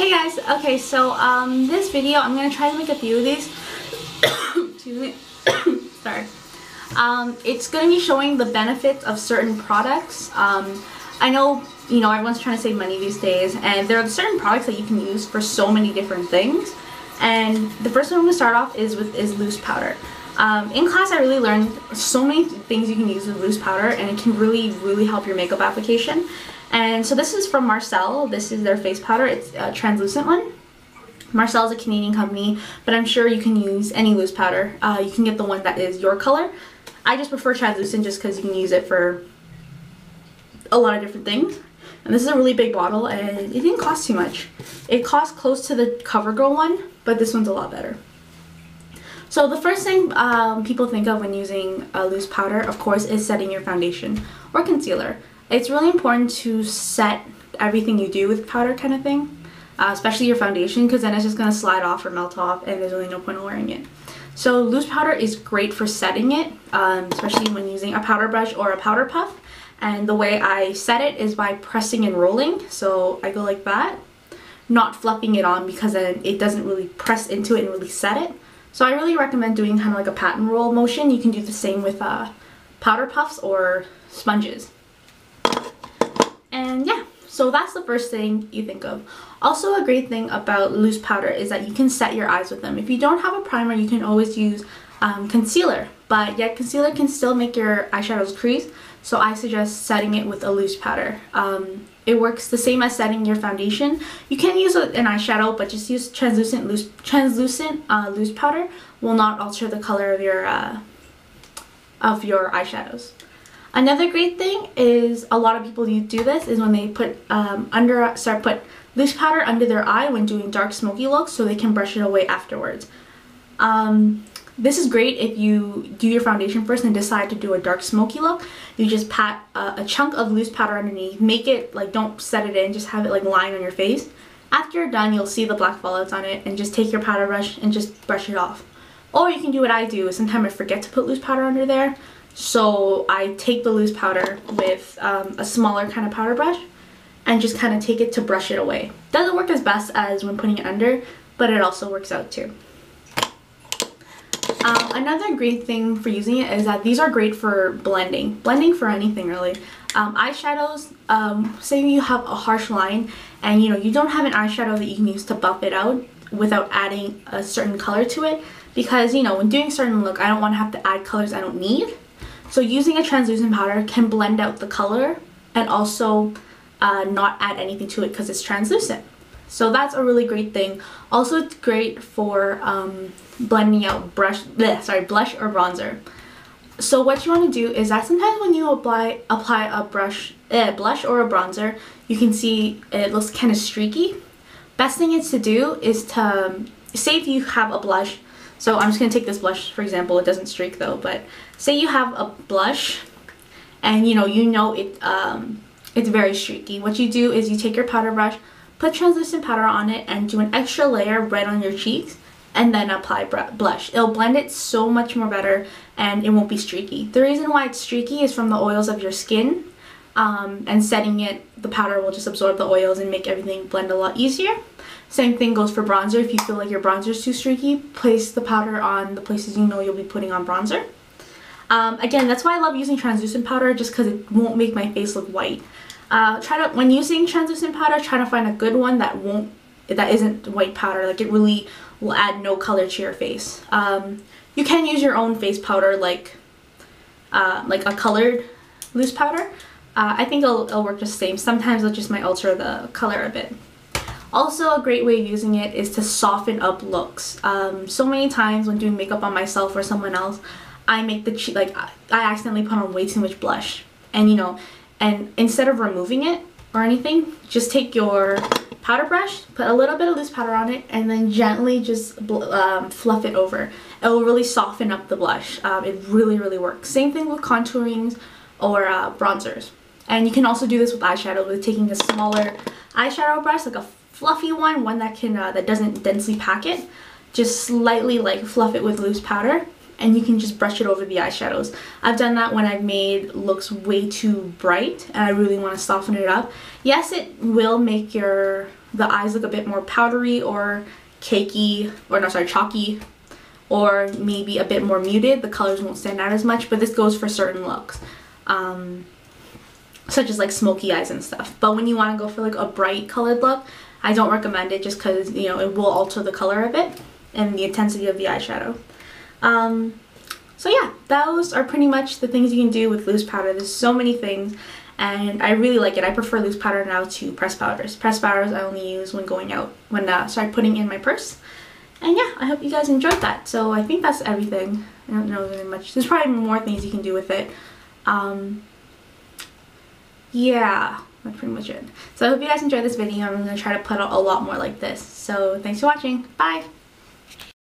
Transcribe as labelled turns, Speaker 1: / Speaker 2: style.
Speaker 1: Hey guys, okay, so this video I'm gonna try to make a few of these. Excuse me. Sorry. It's gonna be showing the benefits of certain products. I know, everyone's trying to save money these days, and there are certain products that you can use for so many different things. And the first one I'm gonna start off is loose powder. In class, I really learned so many things you can use with loose powder, and it can really help your makeup application. And so this is from Marcel. This is their face powder. It's a translucent one. Marcel is a Canadian company, but I'm sure you can use any loose powder. You can get the one that is your color. I just prefer translucent just because you can use it for a lot of different things. And this is a really big bottle, and it didn't cost too much. It cost close to the CoverGirl one, but this one's a lot better. So the first thing people think of when using a loose powder, of course, is setting your foundation or concealer. It's really important to set everything you do with powder kind of thing, especially your foundation, because then it's just going to slide off or melt off and there's really no point in wearing it. So loose powder is great for setting it, especially when using a powder brush or a powder puff. And the way I set it is by pressing and rolling. So I go like that, not fluffing it on, because then it doesn't really press into it and really set it. So I really recommend doing kind of like a pat and roll motion. You can do the same with powder puffs or sponges. And yeah, so that's the first thing you think of. Also, a great thing about loose powder is that you can set your eyes with them. If you don't have a primer, you can always use concealer, but yet concealer can still make your eyeshadows crease, so I suggest setting it with a loose powder. It works the same as setting your foundation. You can use an eyeshadow, but just use translucent loose powder will not alter the color of your eyeshadows. Another great thing is a lot of people do this is when they put put loose powder under their eye when doing dark smoky looks, so they can brush it away afterwards. This is great if you do your foundation first and decide to do a dark smoky look. You just pat a chunk of loose powder underneath, make it like, don't set it in, just have it like lying on your face. After you're done, you'll see the black fallouts on it, and just take your powder brush and just brush it off. Or you can do what I do, is sometimes I forget to put loose powder under there. So I take the loose powder with a smaller kind of powder brush and just kind of take it to brush it away. Doesn't work as best as when putting it under, but it also works out too. Another great thing for using it is that these are great for blending for anything really. Eyeshadows, say you have a harsh line and you don't have an eyeshadow that you can use to buff it out without adding a certain color to it, because when doing a certain look, I don't want to have to add colors I don't need. So using a translucent powder can blend out the color and also not add anything to it because it's translucent. So that's a really great thing. Also, it's great for blending out blush or bronzer. So what you want to do is that sometimes when you apply a blush or a bronzer, you can see it looks kind of streaky. Best thing is to do is to, say if you have a blush. So I'm just going to take this blush for example, it doesn't streak though, but say you have a blush and it's very streaky. What you do is you take your powder brush, put translucent powder on it, and do an extra layer right on your cheeks, and then apply blush. It'll blend it so much more better and it won't be streaky. The reason why it's streaky is from the oils of your skin, and setting it, the powder will just absorb the oils and make everything blend a lot easier. Same thing goes for bronzer. If you feel like your bronzer is too streaky, place the powder on the places you'll be putting on bronzer. Again, that's why I love using translucent powder, just because it won't make my face look white. When using translucent powder, try to find a good one that isn't white powder. Like, it really will add no color to your face. You can use your own face powder, like a colored loose powder. I think it'll work just the same. Sometimes it just might alter the color a bit. Also, a great way of using it is to soften up looks. So many times when doing makeup on myself or someone else, I make I accidentally put on way too much blush, and instead of removing it or anything, just take your powder brush, put a little bit of loose powder on it, and then gently just fluff it over. It will really soften up the blush. It really works. Same thing with contourings or bronzers. And you can also do this with eyeshadow, with taking a smaller eyeshadow brush, like a fluffy one that doesn't densely pack it. Just slightly fluff it with loose powder, and you can just brush it over the eyeshadows. I've done that when I've made looks way too bright and I really want to soften it up. Yes, it will make your the eyes look a bit more powdery or cakey, or no, sorry, chalky, or maybe a bit more muted, the colors won't stand out as much, but this goes for certain looks. Such as like smoky eyes and stuff. But when you want to go for like a bright colored look, I don't recommend it just because, you know, it will alter the color of it and the intensity of the eyeshadow. So yeah, those are pretty much the things you can do with loose powder. There's so many things and I really like it. I prefer loose powder now to pressed powders. Pressed powders I only use when going out, when putting in my purse. And yeah, I hope you guys enjoyed that. So I think that's everything. I don't know very much. There's probably more things you can do with it. Yeah, that's pretty much it. So I hope you guys enjoyed this video. I'm going to try to put out a lot more like this. So thanks for watching. Bye!